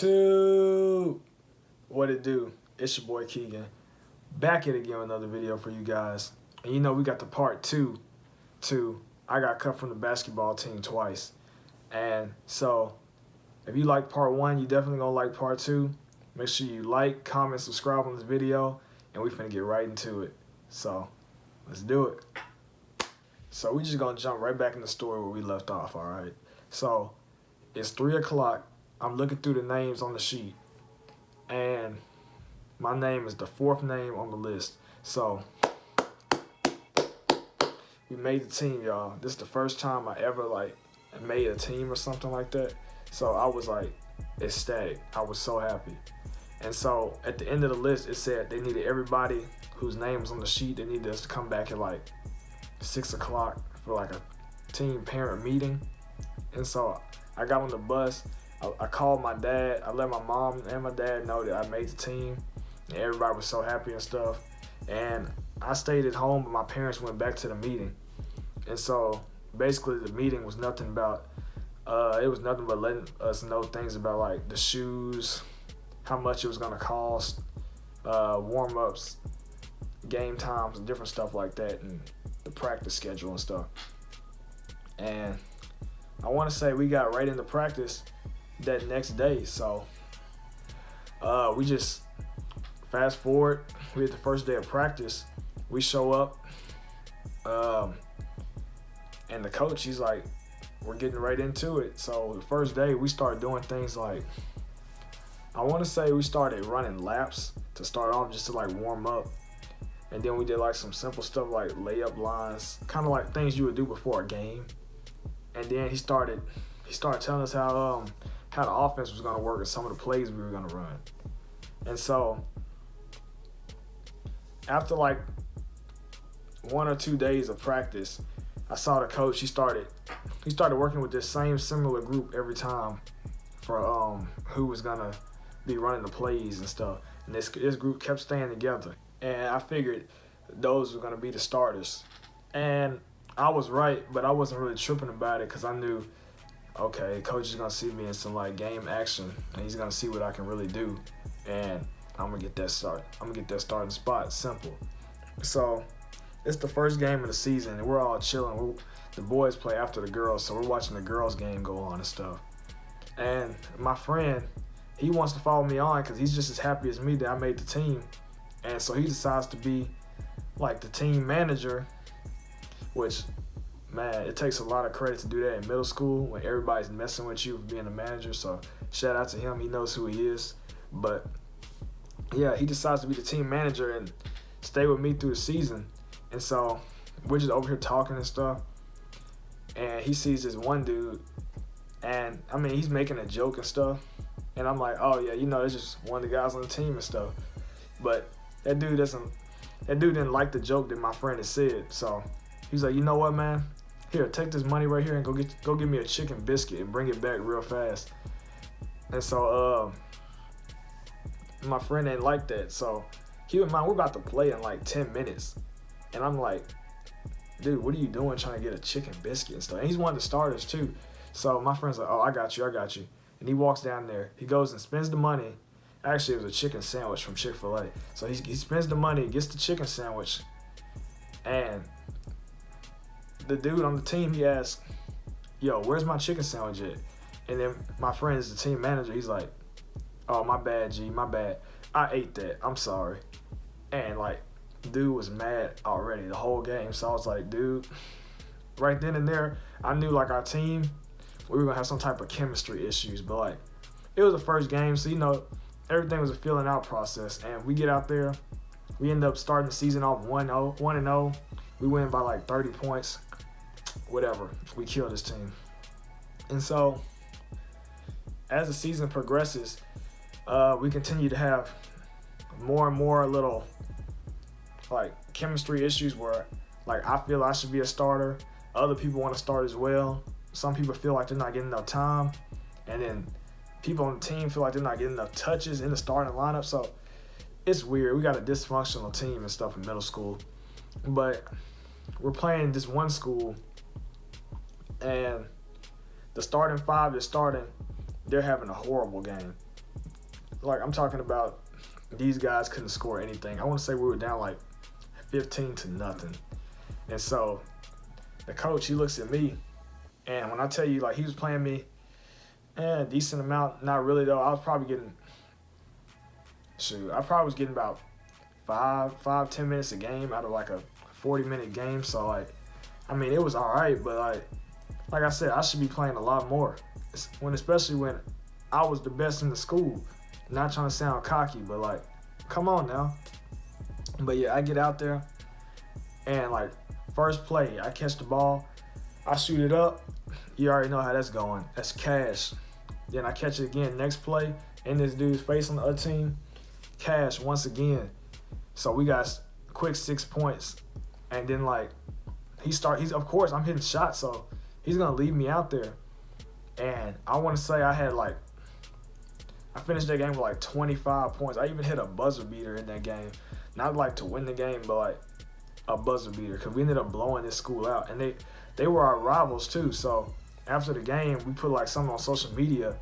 YouTube. What it do? It's your boy Keegan. Back at it again with another video for you guys. And you know we got the part two to I got cut from the basketball team twice. And so if you like part one, you definitely gonna like part two. Make sure you like, comment, subscribe on this video, and we finna get right into it. So let's do it. So we just gonna jump right back in the story where we left off, alright? So it's 3 o'clock. I'm looking through the names on the sheet, and my name is the 4th name on the list. So we made the team, y'all. This is the first time I ever made a team or something like that. So I was ecstatic. I was so happy. And so at the end of the list, it said they needed everybody whose name was on the sheet. They needed us to come back at 6 o'clock for a team parent meeting. And so I got on the bus. I called my dad. I let my mom and my dad know that I made the team. And everybody was so happy and stuff. And I stayed at home, but my parents went back to the meeting. And so basically the meeting was nothing but letting us know things about the shoes, how much it was gonna cost, warm-ups, game times, and different stuff like that, and the practice schedule and stuff. And I want to say we got right into practice that next day. So we just fast forward. We had the first day of practice. We show up, and the coach, he's like, we're getting right into it. So the first day we started doing things I want to say we started running laps to start off, just to warm up. And then we did some simple stuff like layup lines, kind of like things you would do before a game. And then he started telling us how the offense was gonna work and some of the plays we were gonna run. And so after 1 or 2 days of practice, I saw the coach. He started working with this same similar group every time for who was gonna be running the plays and stuff. And this group kept staying together. And I figured those were gonna be the starters. And I was right, but I wasn't really tripping about it because I knew, okay, coach is gonna see me in some game action, and he's gonna see what I can really do, and I'm gonna get that start. I'm gonna get that starting spot. Simple. So it's the first game of the season, and we're all chilling. The boys play after the girls, so we're watching the girls' game go on and stuff. And my friend, he wants to follow me on because he's just as happy as me that I made the team, and so he decides to be the team manager. Which, man, it takes a lot of credit to do that in middle school when everybody's messing with you for being a manager. So shout out to him. He knows who he is. But yeah, he decides to be the team manager and stay with me through the season. And so we're just over here talking and stuff. And he sees this one dude, and I mean, he's making a joke and stuff. And I'm like, oh yeah, it's just one of the guys on the team and stuff. But that dude didn't like the joke that my friend had said. So he's like, you know what, man? Here, take this money right here and go get me a chicken biscuit and bring it back real fast. And so my friend ain't like that. So keep in mind, we're about to play in 10 minutes. And I'm like, dude, what are you doing trying to get a chicken biscuit and stuff? And he's one of the starters too. So my friend's like, oh, I got you. And he walks down there. He goes and spends the money. Actually, it was a chicken sandwich from Chick-fil-A. So he spends the money, gets the chicken sandwich, and the dude on the team, he asks, yo, where's my chicken sandwich at? And then my friend is the team manager. He's like, oh, my bad, G, my bad. I ate that. I'm sorry. And dude was mad already the whole game. So I was like, dude, right then and there, I knew our team, we were going to have some type of chemistry issues. But it was the first game. So, everything was a feeling out process. And we get out there. We end up starting the season off 1-0. We win by 30 points. Whatever. We kill this team. And so, as the season progresses, we continue to have more and more little chemistry issues where I feel I should be a starter. Other people want to start as well. Some people feel like they're not getting enough time. And then people on the team feel like they're not getting enough touches in the starting lineup. So it's weird. We got a dysfunctional team and stuff in middle school. But we're playing this one school, and the starting five that's starting, they're having a horrible game. Like, I'm talking about these guys couldn't score anything. I want to say we were down like 15-0. And so the coach, he looks at me, and when I tell you, like, he was playing me a decent amount, not really though. I was probably getting, I probably was getting about 10 minutes a game out of like a 40-minute game. So, like, I mean, it was all right, but like I said, I should be playing a lot more. Especially when I was the best in the school. Not trying to sound cocky, but like, come on now. But yeah, I get out there, and like, first play, I catch the ball, I shoot it up. You already know how that's going. That's cash. Then I catch it again next play, in this dude's face on the other team. Cash once again. So we got a quick 6 points. And then like, he's of course I'm hitting shots, so he's gonna leave me out there. And I wanna say I finished that game with like 25 points. I even hit a buzzer beater in that game. Not like to win the game, but like a buzzer beater, because we ended up blowing this school out. And they were our rivals too. So after the game, we put like something on social media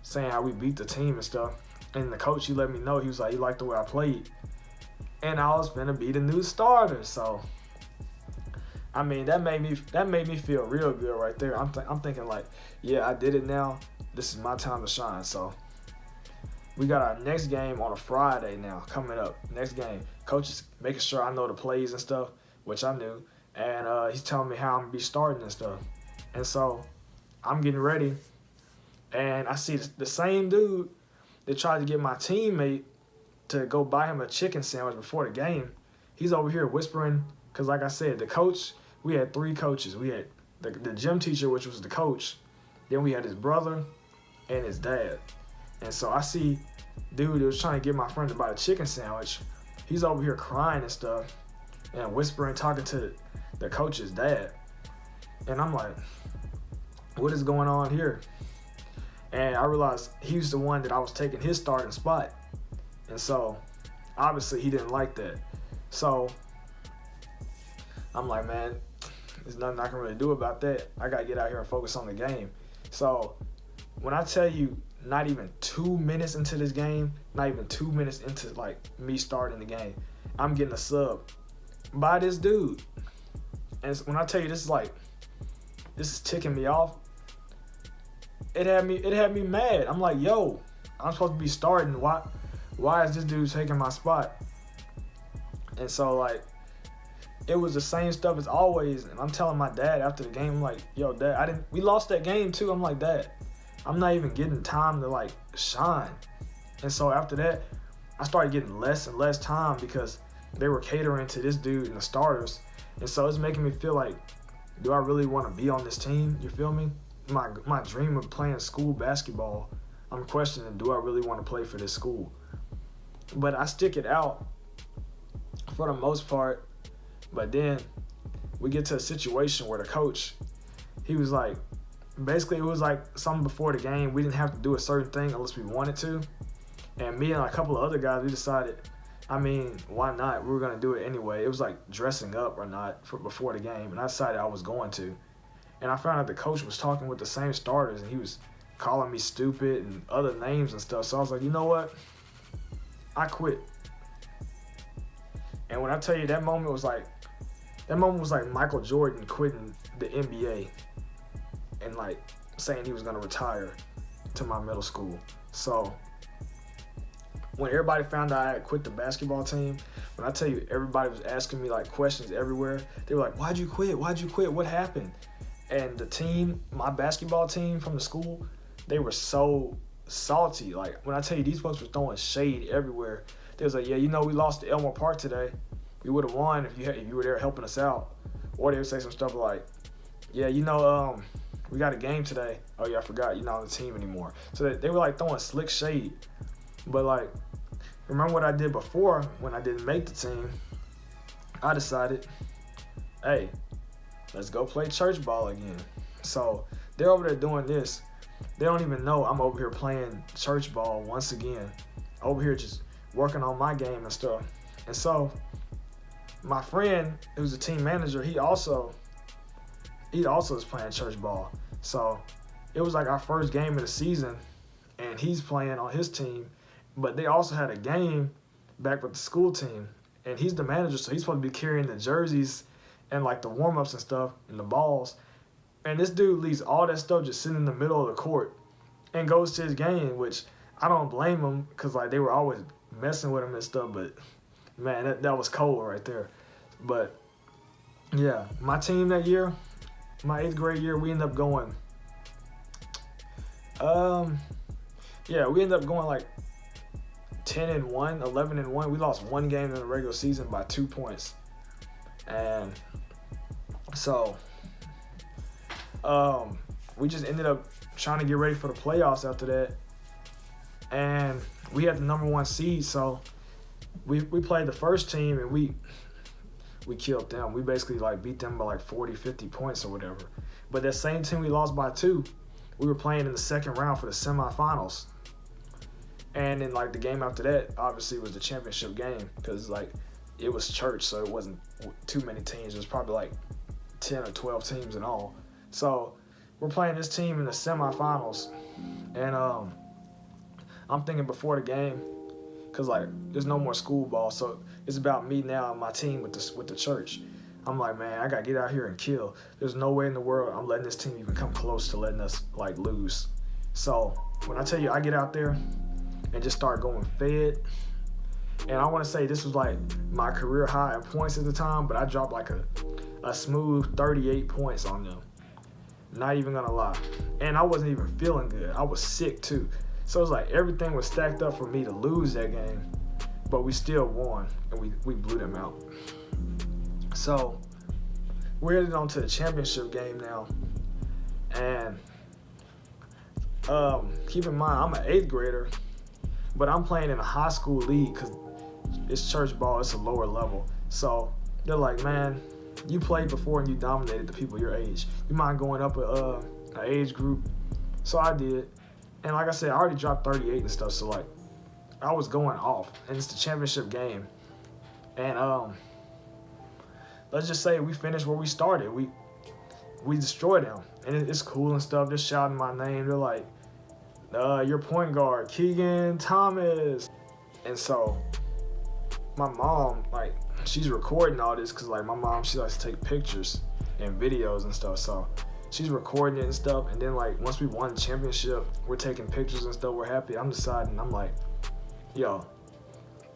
saying how we beat the team and stuff. And the coach, he let me know, he was like, he liked the way I played. And I was finna be the new starter. So I mean, that made me feel real good right there. I'm thinking like, yeah, I did it now. This is my time to shine. So we got our next game on a Friday now coming up. Next game, coach is making sure I know the plays and stuff, which I knew, and he's telling me how I'm gonna be starting and stuff. And so I'm getting ready, and I see the same dude that tried to get my teammate to go buy him a chicken sandwich before the game. He's over here whispering, because like I said, the coach, we had 3 coaches. We had the gym teacher, which was the coach. Then we had his brother and his dad. And so I see dude that was trying to get my friend to buy a chicken sandwich. He's over here crying and stuff and whispering, talking to the coach's dad. And I'm like, what is going on here? And I realized he was the one that I was taking his starting spot. And so obviously he didn't like that. So I'm like, man, there's nothing I can really do about that. I got to get out here and focus on the game. So when I tell you, not even 2 minutes into this game, not even 2 minutes into like me starting the game, I'm getting a sub by this dude. And when I tell you this is ticking me off, it had me mad. I'm like, yo, I'm supposed to be starting. Why is this dude taking my spot? And so like, it was the same stuff as always. And I'm telling my dad after the game, I'm like, yo, Dad, we lost that game too. I'm like, Dad, I'm not even getting time to like shine. And so after that, I started getting less and less time because they were catering to this dude and the starters. And so it's making me feel like, do I really want to be on this team? You feel me? My dream of playing school basketball, I'm questioning, do I really want to play for this school? But I stick it out for the most part. But then we get to a situation where the coach, he was like, basically it was like something before the game. We didn't have to do a certain thing unless we wanted to. And me and a couple of other guys, we decided, I mean, why not? We were going to do it anyway. It was like dressing up or not before the game. And I decided I was going to. And I found out the coach was talking with the same starters, and he was calling me stupid and other names and stuff. So I was like, you know what? I quit. And when I tell you, that moment was like Michael Jordan quitting the NBA and like saying he was going to retire to my middle school. So when everybody found out I had quit the basketball team, when I tell you everybody was asking me like questions everywhere, they were like, why'd you quit? Why'd you quit? What happened? And the team, my basketball team from the school, they were so salty. Like, when I tell you, these folks were throwing shade everywhere. They was like, yeah, you know, we lost to Elmore Park today. We would have won if you were there helping us out. Or they would say some stuff like, yeah, you know, we got a game today. Oh, yeah, I forgot. You're not on the team anymore. So they were, like, throwing slick shade. But, like, remember what I did before when I didn't make the team? I decided, hey, let's go play church ball again. So they're over there doing this. They don't even know I'm over here playing church ball once again. Over here just working on my game and stuff. And so my friend, who's a team manager, he also is playing church ball. So it was like our first game of the season, and he's playing on his team. But they also had a game back with the school team, and he's the manager, so he's supposed to be carrying the jerseys and like the warm ups and stuff and the balls. And this dude leaves all that stuff just sitting in the middle of the court and goes to his game, which I don't blame him because like they were always messing with him and stuff. But man, that was cold right there. But yeah, my team that year, my 8th grade year, we ended up going. We ended up going like 10-1, 11-1. We lost one game in the regular season by 2 points, and so we just ended up trying to get ready for the playoffs after that, and we had the number 1 seed, so we played the first team and we killed them. We basically like beat them by like 40, 50 points or whatever. But that same team we lost by 2, we were playing in the second round for the semifinals. And then like the game after that obviously was the championship game because like it was church, so it wasn't too many teams. It was probably like 10 or 12 teams in all. So we're playing this team in the semifinals, and I'm thinking before the game, cause like there's no more school ball, so it's about me now and my team with the church. I'm like, man, I gotta get out here and kill. There's no way in the world I'm letting this team even come close to letting us like lose. So when I tell you I get out there and just start going fed, and I want to say this was like my career high in points at the time, but I dropped like a smooth 38 points on them. Not even gonna lie. And I wasn't even feeling good. I was sick too. So it's like everything was stacked up for me to lose that game, but we still won and we blew them out. So we're headed on to the championship game now. And keep in mind, I'm an 8th grader, but I'm playing in a high school league because it's church ball, it's a lower level. So they're like, man, you played before and you dominated the people your age. You mind going up an age group? So I did. And like I said, I already dropped 38 and stuff, so like I was going off. And it's the championship game. And let's just say we finished where we started. We destroyed them. And it's cool and stuff. They're shouting my name. They're like, your point guard, Keegan Thomas. And so my mom, like, she's recording all this because like my mom, she likes to take pictures and videos and stuff. So she's recording it and stuff. And then like once we won the championship, we're taking pictures and stuff. We're happy. I'm deciding, I'm like, yo,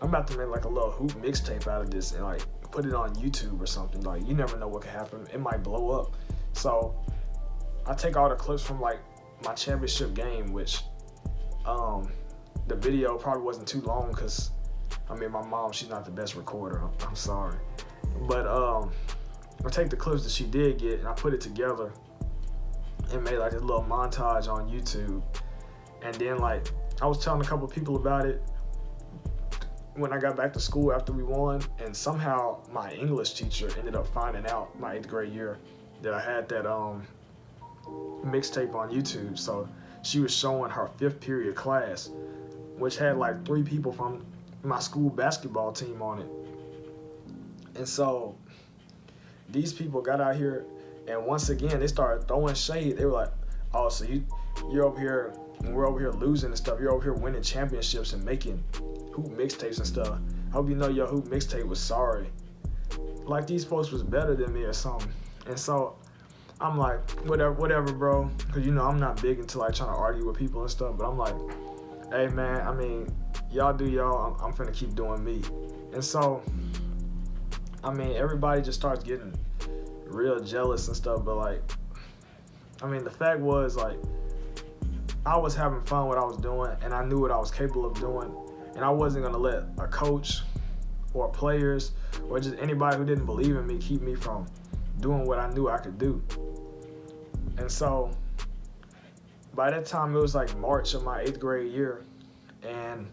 I'm about to make like a little hoop mixtape out of this and like put it on YouTube or something. Like you never know what could happen. It might blow up. So I take all the clips from like my championship game, which the video probably wasn't too long because I mean my mom, she's not the best recorder. I'm sorry. But I take the clips that she did get and I put it together and made like a little montage on YouTube. And then like I was telling a couple of people about it when I got back to school after we won, and somehow my English teacher ended up finding out my 8th grade year that I had that mixtape on YouTube. So she was showing her 5th period class, which had like 3 people from my school basketball team on it. And so these people got out here and once again they started throwing shade. They were like, oh, so you're over here and we're over here losing and stuff. You're over here winning championships and making hoop mixtapes and stuff. I hope you know your hoop mixtape was sorry. Like these folks was better than me or something. And so I'm like, whatever, bro. Because you know I'm not big into like trying to argue with people and stuff. But I'm like, hey man, I mean, y'all do y'all. I'm finna keep doing me. And so, I mean, everybody just starts getting real jealous and stuff. But like, I mean, the fact was like, I was having fun what I was doing, and I knew what I was capable of doing. And I wasn't gonna let a coach or players or just anybody who didn't believe in me keep me from doing what I knew I could do. And so by that time it was like March of my 8th grade year and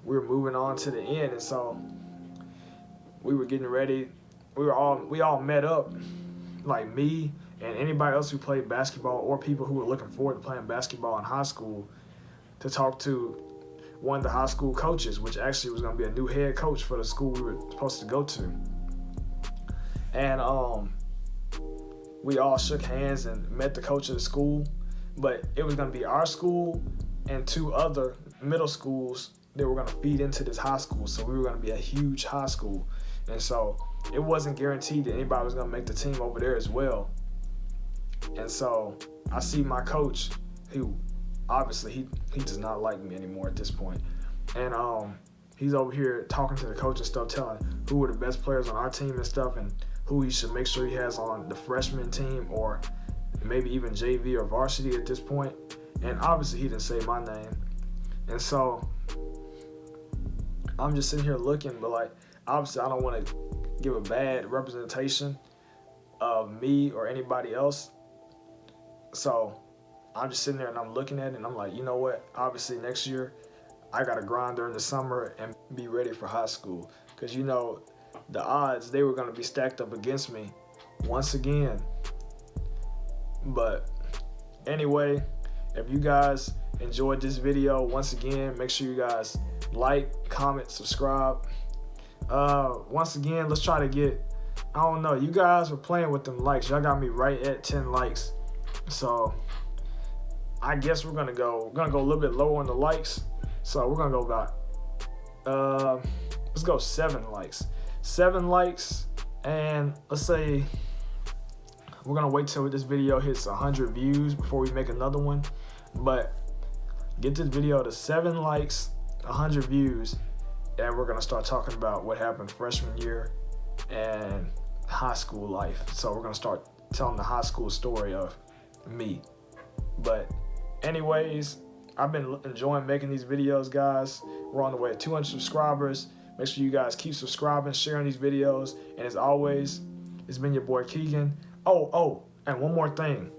we were moving on to the end. And so we were getting ready. We all met up, like me and anybody else who played basketball or people who were looking forward to playing basketball in high school, to talk to one of the high school coaches, which actually was going to be a new head coach for the school we were supposed to go to. And we all shook hands and met the coach of the school, but it was going to be our school and 2 other middle schools they were gonna feed into this high school, so we were gonna be a huge high school, and so it wasn't guaranteed that anybody was gonna make the team over there as well. And so I see my coach, who obviously he does not like me anymore at this point, and he's over here talking to the coach and stuff, telling who were the best players on our team and stuff, and who he should make sure he has on the freshman team or maybe even JV or varsity at this point. And obviously he didn't say my name. And so I'm just sitting here looking, but like, obviously I don't want to give a bad representation of me or anybody else. So I'm just sitting there and I'm looking at it and I'm like, you know what? Obviously next year I got to grind during the summer and be ready for high school. Because, you know, the odds, they were going to be stacked up against me once again. But anyway, if you guys enjoyed this video, once again, make sure you guys like, comment, subscribe. Once again, let's try to get, I don't know, you guys were playing with them likes. Y'all got me right at 10 likes. So I guess we're gonna go a little bit lower on the likes. So we're gonna go about let's go 7 likes. 7 likes, and let's say we're gonna wait till this video hits 100 views before we make another one. But get this video to 7 likes, 100 views, and we're gonna start talking about what happened freshman year and high school life. So we're gonna start telling the high school story of me. But anyways, I've been enjoying making these videos, guys. We're on the way to 200 subscribers. Make sure you guys keep subscribing, sharing these videos. And as always, it's been your boy Keegan. Oh, and one more thing.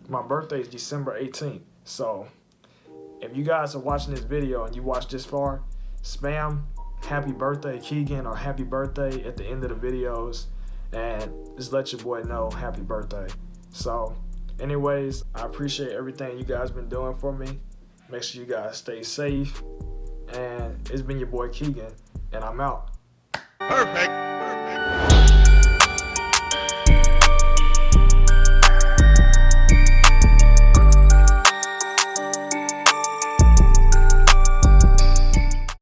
My birthday is December 18th. So if you guys are watching this video and you watched this far, spam happy birthday Keegan or happy birthday at the end of the videos. And just let your boy know happy birthday. So anyways, I appreciate everything you guys been doing for me. Make sure you guys stay safe. And it's been your boy Keegan, and I'm out. Perfect.